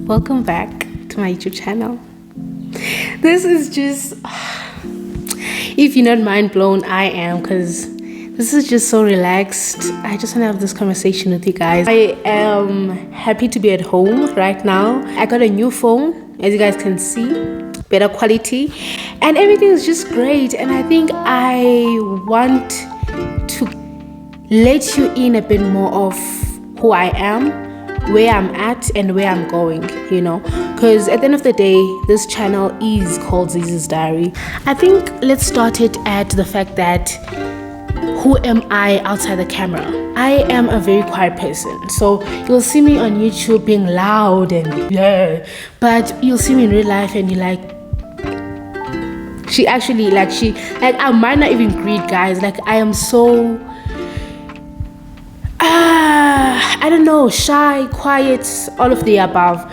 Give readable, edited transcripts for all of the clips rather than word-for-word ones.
Welcome back to my YouTube channel. This is just, if you're not mind blown, I am, because this is just so relaxed. I just want to have this conversation with you guys. I am happy to be at home right now. I got a new phone, as you guys can see, better quality, and everything is just great. And I think I want to let you in a bit more of who I am, where I'm at, and where I'm going, because at the end of the day, this channel is called Zizi's Diary. I think let's start it at the fact that who am I outside the camera? I am a very quiet person, so you'll see me on YouTube being loud and yeah, but you'll see me in real life and you're like, I might not even greet guys. Like, I am so I don't know, shy, quiet, all of the above.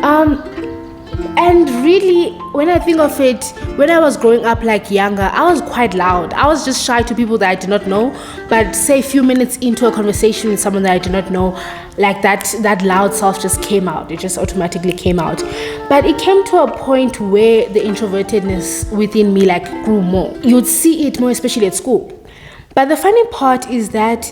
And really, when I think of it, when I was growing up, like younger, I was quite loud. I was just shy to people that I did not know. But say a few minutes into a conversation with someone that I did not know, like that loud self just came out. It just automatically came out. But it came to a point where the introvertedness within me grew more. You'd see it more, especially at school. But the funny part is that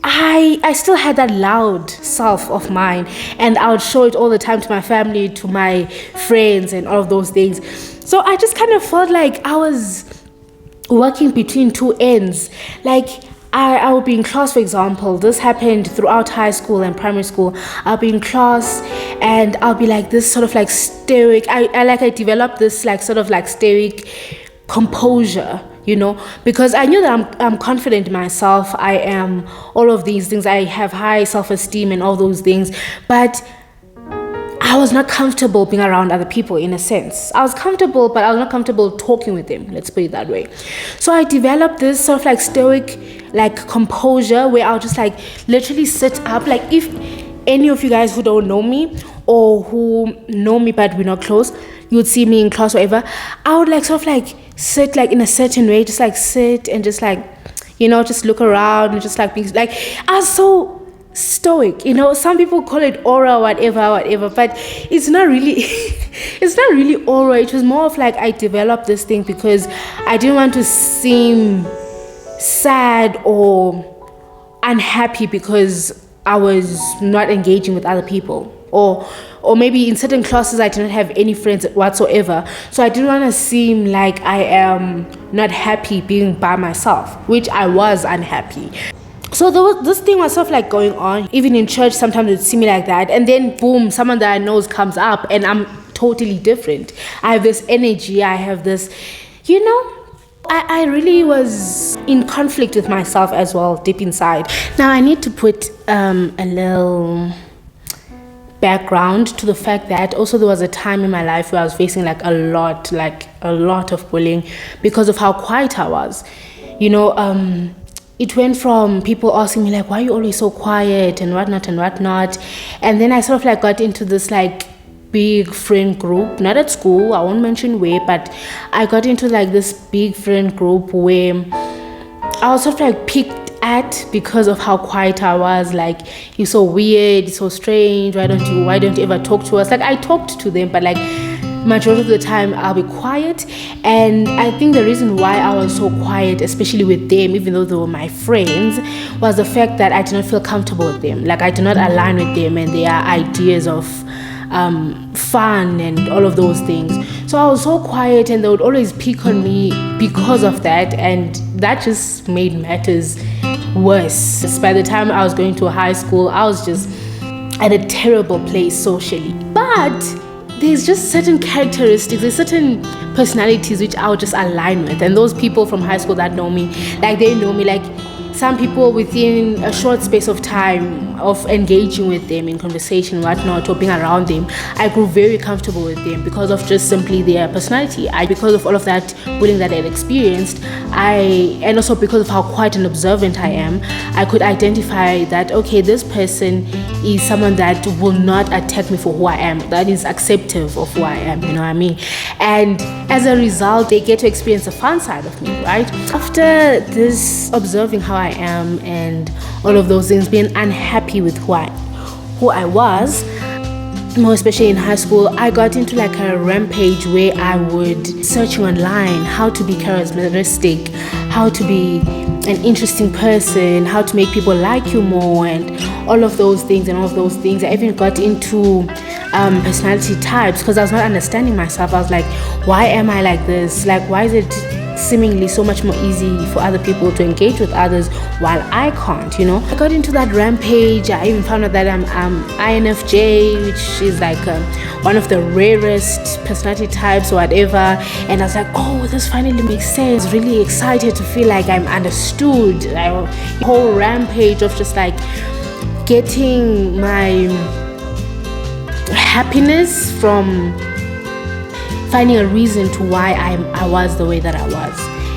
I still had that loud self of mine, and I would show it all the time to my family, to my friends, and all of those things. So I just kind of felt like I was working between two ends. Like, I would be in class, for example. This happened throughout high school and primary school. I'll be in class and I'll be like this sort of stoic. I developed this sort of stoic composure, because I knew that I'm confident in myself. I am all of these things. I have high self-esteem and all those things, but I was not comfortable being around other people in a sense. I was comfortable, but I was not comfortable talking with them. Let's put it that way. So I developed this sort of stoic composure where I'll just literally sit up. If any of you guys who don't know me or who know me but we're not close, you would see me in class or whatever, I would sit in a certain way, just sit and just just look around and just be I was so stoic. Some people call it aura, whatever, but it's not really it's not really aura. It was more of I developed this thing because I didn't want to seem sad or unhappy because I was not engaging with other people, or maybe in certain classes I didn't have any friends whatsoever. So I didn't want to seem like I am not happy being by myself, which I was unhappy. So this thing was sort of going on. Even in church, sometimes it would see me like that, and then boom, someone that I know comes up and I'm totally different. I have this energy, I have this, I really was in conflict with myself as well, deep inside. Now I need to put a little background to the fact that also there was a time in my life where I was facing a lot of bullying because of how quiet I was. It went from people asking me why are you always so quiet and whatnot, and then I sort of got into this big friend group, not at school, I won't mention where, but I got into this big friend group where I was sort of picked at because of how quiet I was. You're so weird, you're so strange, why don't you ever talk to us? I talked to them, but majority of the time I'll be quiet. And I think the reason why I was so quiet, especially with them, even though they were my friends, was the fact that I did not feel comfortable with them. I did not align with them and their ideas of fun and all of those things. So I was so quiet, and they would always pick on me because of that, and that just made matters worse. By the time I was going to high school, I was just at a terrible place socially. But there's just certain characteristics, there's certain personalities which I would just align with, and those people from high school that know me, they know me. Some people, within a short space of time of engaging with them in conversation, whatnot, or being around them, I grew very comfortable with them because of just simply their personality. Because of all of that bullying that I had experienced, and also because of how quiet and observant I am, I could identify that, okay, this person is someone that will not attack me for who I am, that is acceptive of who I am, you know what I mean? And as a result, they get to experience the fun side of me, right? After this, observing how I am and all of those things, being unhappy with who I was, more especially in high school, I got into like a rampage where I would searching online how to be charismatic, how to be an interesting person, how to make people like you more, and all of those things. I even got into personality types because I was not understanding myself. I was like, why am I like this? Like, why is it seemingly so much more easy for other people to engage with others while I can't, I got into that rampage. I even found out that I'm INFJ, which is like one of the rarest personality types or whatever. And I was like, oh, this finally makes sense. Really excited to feel like I'm understood. Like, the whole rampage of just like getting my happiness from finding a reason to why I was the way that I was.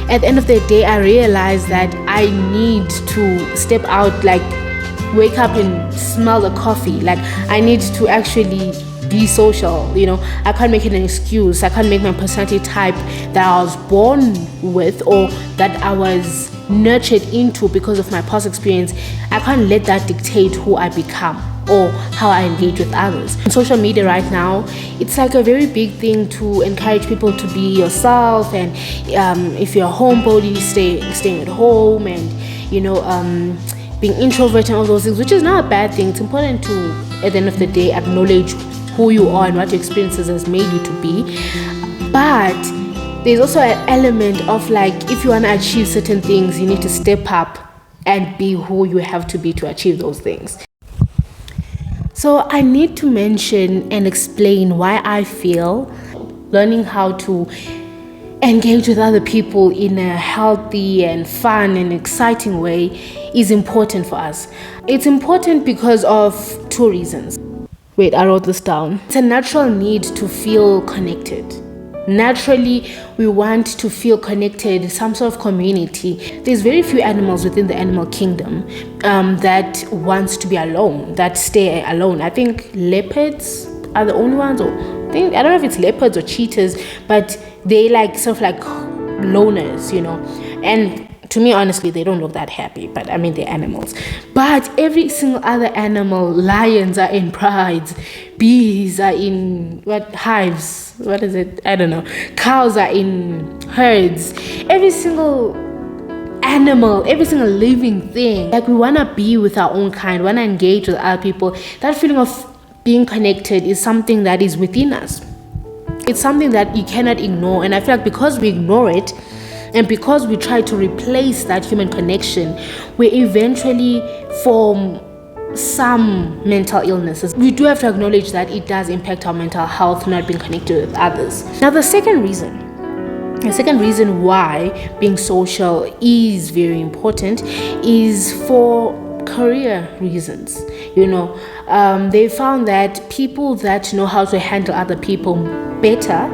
At the end of the day, I realized that I need to step out, like wake up and smell the coffee. Like, I need to actually be social, I can't make it an excuse. I can't make my personality type that I was born with or that I was nurtured into because of my past experience. I can't let that dictate who I become or how I engage with others. On social media right now, it's like a very big thing to encourage people to be yourself, and if you're a homebody, staying at home, and being introvert and all those things, which is not a bad thing. It's important to, at the end of the day, acknowledge who you are and what your experiences has made you to be. But there's also an element of like, if you want to achieve certain things, you need to step up and be who you have to be to achieve those things. So I need to mention and explain why I feel learning how to engage with other people in a healthy and fun and exciting way is important for us. It's important because of two reasons. Wait, I wrote this down. It's a natural need to feel connected. Naturally, we want to feel connected, some sort of community. There's very few animals within the animal kingdom that wants to be alone, that stay alone. I think leopards are the only ones, or I don't know if it's leopards or cheetahs, but they like sort of like loners, And to me, honestly, they don't look that happy, but I mean, they're animals. But every single other animal, lions are in prides, bees are in hives, what is it? I don't know. Cows are in herds. Every single animal, every single living thing, like we want to be with our own kind, want to engage with other people. That feeling of being connected is something that is within us. It's something that you cannot ignore. And I feel like because we ignore it, and because we try to replace that human connection, we eventually form some mental illnesses. We do have to acknowledge that it does impact our mental health, not being connected with others. Now, the second reason why being social is very important is for career reasons. They found that people that know how to handle other people better,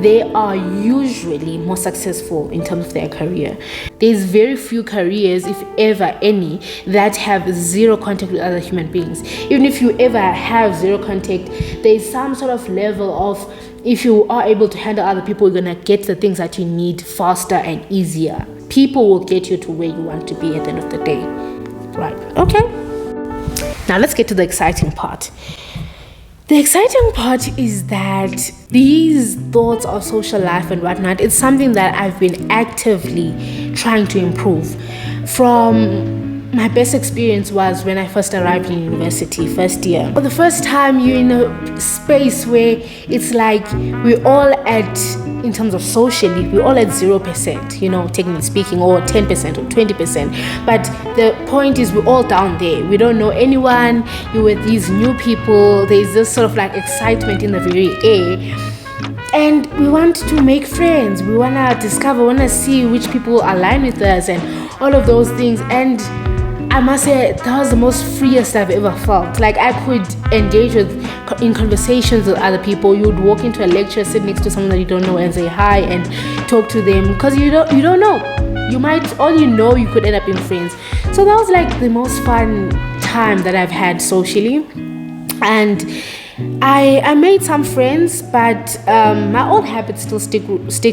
they are usually more successful in terms of their career. There's very few careers, if ever any, that have zero contact with other human beings. Even if you ever have zero contact, there's some sort of level of, if you are able to handle other people, you're gonna get the things that you need faster and easier. People will get you to where you want to be at the end of the day. Right, okay. Now let's get to the exciting part. The exciting part is that these thoughts of social life and whatnot, it's something that I've been actively trying to improve. From my best experience was when I first arrived in university, first year. For the first time, you're in a space where it's like we're all in terms of socially, we're all at 0%, technically speaking, or 10% or 20%. But the point is, we're all down there. We don't know anyone. You're with these new people. There's this sort of like excitement in the very air. And we want to make friends. We want to discover, we want to see which people align with us and all of those things. And I must say, that was the most freest I've ever felt. Like, I could engage in conversations with other people. You would walk into a lecture, sit next to someone that you don't know and say hi and talk to them, because you don't know. You might, all you could end up being friends. So that was like the most fun time that I've had socially. And I made some friends, but my old habits still stick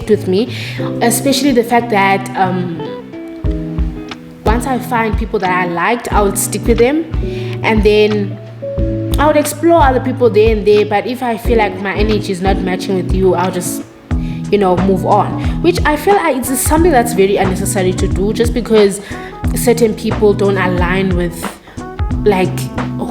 with me, especially the fact that once I find people that I liked, I would stick with them. And then I would explore other people there and there, but if I feel like my energy is not matching with you, I'll just move on, which I feel like it's something that's very unnecessary to do. Just because certain people don't align with like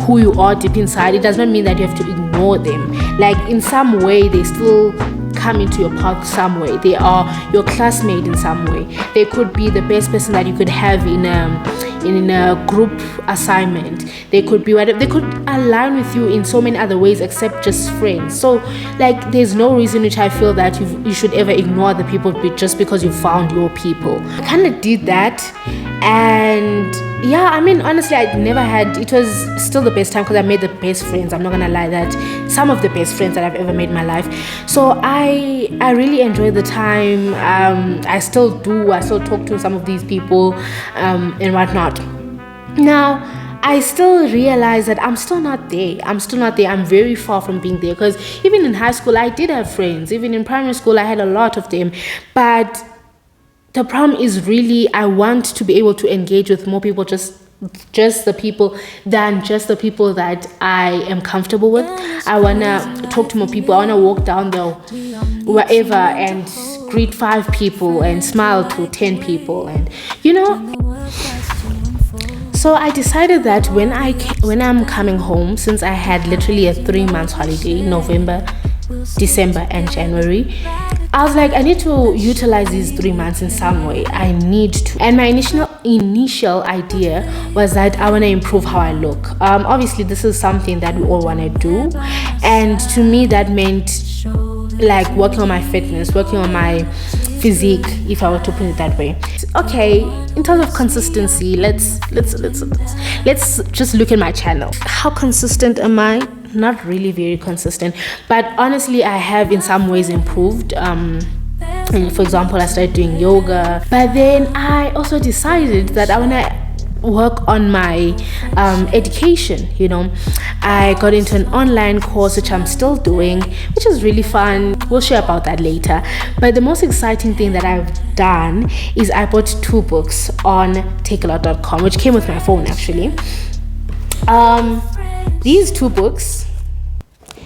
who you are deep inside, it does not mean that you have to ignore them. Like in some way they still come into your path some way. They are your classmate in some way. They could be the best person that you could have in a group assignment. They could be whatever. They could align with you in so many other ways except just friends. So like there's no reason which I feel that you should ever ignore the people just because you found your people. I kind of did that, and yeah, I mean, honestly, it was still the best time because I made the best friends. I'm not gonna lie, that some of the best friends that I've ever made in my life. So I really enjoyed the time. I still do. I still talk to some of these people and whatnot. Now, I still realize that I'm still not there. I'm very far from being there, because even in high school, I did have friends. Even in primary school, I had a lot of them. But the problem is really I want to be able to engage with more people, just the people than just the people that I am comfortable with. I want to talk to more people. I want to walk down the wherever and greet 5 people and smile to 10 people, and so I decided that when I'm coming home, since I had literally a 3-month holiday, November, December and January, I was like, I need to utilize these 3 months in some way. I need to. And my initial idea was that I want to improve how I look. Obviously, this is something that we all want to do. And to me, that meant like working on my fitness, working on my physique, if I were to put it that way. Okay, in terms of consistency, let's just look at my channel. How consistent am I? Not really very consistent, but honestly I have in some ways improved. And for example, I started doing yoga, but then I also decided that I want to work on my education. I got into an online course which I'm still doing, which is really fun. We'll share about that later. But the most exciting thing that I've done is I bought 2 books on takealot.com, which came with my phone actually. These 2 books,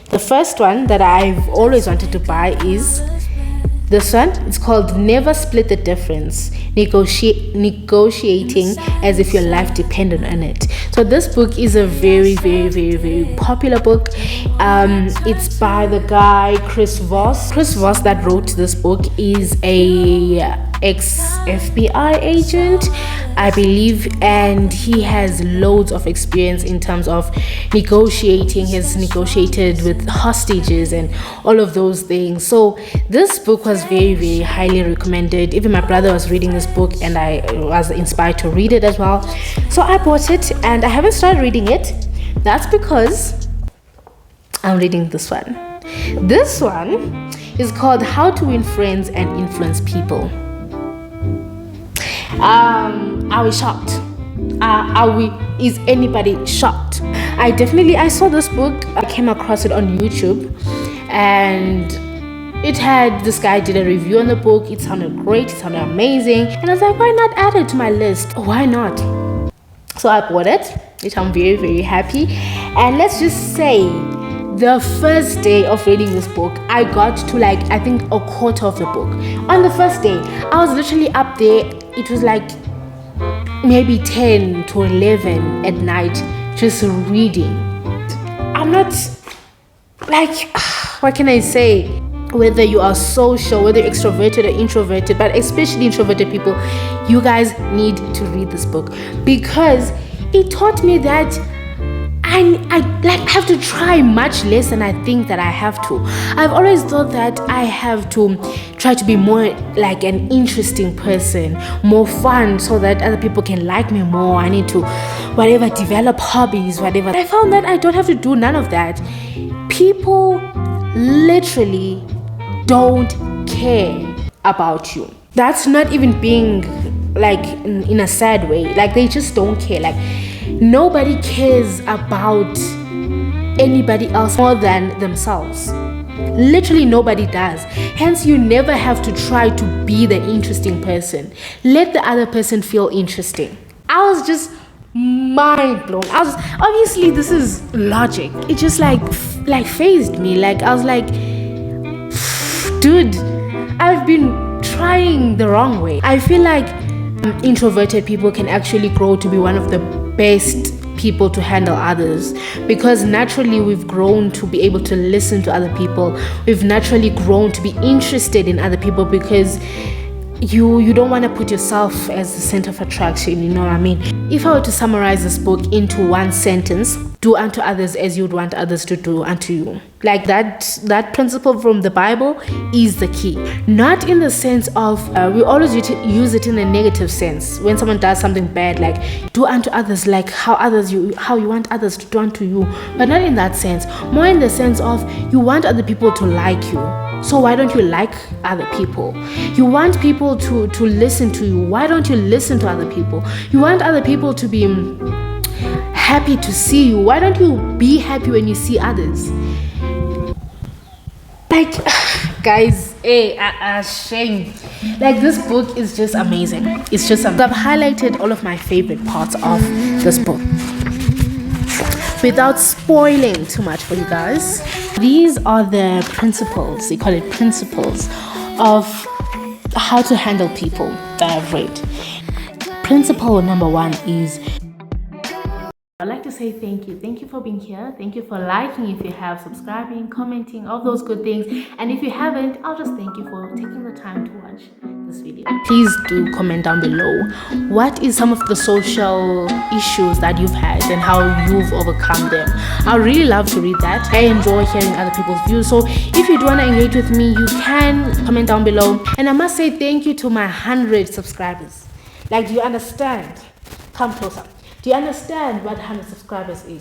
the first one that I've always wanted to buy is this one. It's called Never Split the Difference, Negotiating as if your life depended on it. So this book is a very, very, very, very popular book. It's by the guy Chris Voss. Chris Voss that wrote this book is a ex-FBI agent, I believe, and he has loads of experience in terms of negotiating. He's negotiated with hostages and all of those things. So this book was very, very highly recommended. Even my brother was reading this book and I was inspired to read it as well. So I bought it and I haven't started reading it. That's because I'm reading this one. This one is called How to Win Friends and Influence People. Are we shocked? Is anybody shocked? I saw this book. I came across it on YouTube, and it had, this guy did a review on the book. It sounded great, it sounded amazing, and I was like, why not add it to my list? Why not? So I bought it, which I'm very, very happy. And let's just say the first day of reading this book, I got to I think a quarter of the book. On the first day, I was literally up there. It was like maybe 10 to 11 at night, just reading. I'm not what can I say? Whether you are social, whether you're extroverted or introverted, but especially introverted people, you guys need to read this book, because it taught me that I have to try much less than I think that I have to. I've always thought that I have to try to be more like an interesting person, more fun, so that other people can like me more. I need to develop hobbies, whatever. I found that I don't have to do none of that. People literally don't care about you. That's not even being in a sad way. They just don't care. Nobody cares about anybody else more than themselves. Literally nobody does. Hence, you never have to try to be the interesting person. Let the other person feel interesting. I was just mind blown. I was obviously this is logic. It just like phased me. Like I was like, dude, I've been trying the wrong way. I feel like introverted people can actually grow to be one of the best people to handle others, because naturally we've grown to be able to listen to other people. We've naturally grown to be interested in other people, because you don't want to put yourself as the center of attraction, you know what I mean? If I were to summarize this book into one sentence: do unto others as you would want others to do unto you. Like that principle from the Bible is the key. Not in the sense of we always use it in a negative sense. When someone does something bad, like do unto others like how you want others to do unto you, but not in that sense. More in the sense of you want other people to like you. So why don't you like other people? You want people to listen to you. Why don't you listen to other people? You want other people to be happy to see you. Why don't you be happy when you see others? Like, guys, shame. Like, this book is just amazing. It's just I've highlighted all of my favorite parts of this book without spoiling too much for you guys. These are the principles, they call it principles, of how to handle people that I've read. Principle number 1 is, I'd like to say thank you. Thank you for being here. Thank you for liking if you have, subscribing, commenting, all those good things. And if you haven't, I'll just thank you for taking the time to watch this video. Please do comment down below what is some of the social issues that you've had and how you've overcome them. I really love to read that. I enjoy hearing other people's views. So if you do want to engage with me, you can comment down below. And I must say thank you to my 100 subscribers. Like, do you understand? Come closer. Do you understand what 100 subscribers is?